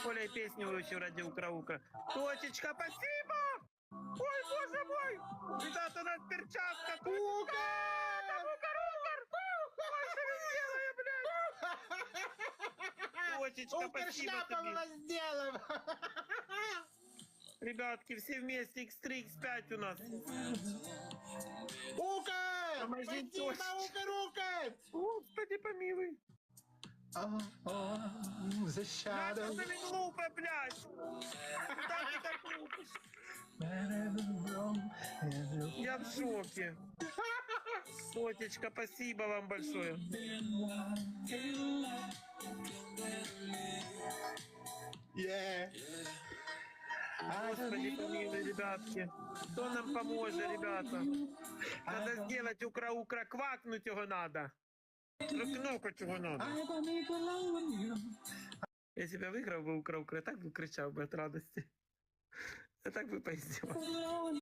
Коля и песню выучил ради Укра-Укра. Точечка, спасибо! Ой, боже мой! Ребята, у нас перчатка! Точечка! Там Укр-Укр! Ой, что я сделаю, блядь! Точечка, спасибо Укршляпа тебе! вас сделаем! Ребятки, все вместе X3, X5 у нас. Укр! Помогите, Спасибо, Точечка. Укр! Господи, помилуй. Oh, the Нафиг shadow. ты не глупо, блядь! Куда ты так глупишь? Я в шоке. Точечка, спасибо вам большое. Yeah. Господи, помилуй, ребятки. Кто нам поможет, ребята? Надо сделать Укра-Укра, квакнуть его надо. Кнопать его надо. Если бы я выиграл бы Укра-Укра, я так бы кричал бы от радости. Я так бы поиздевал.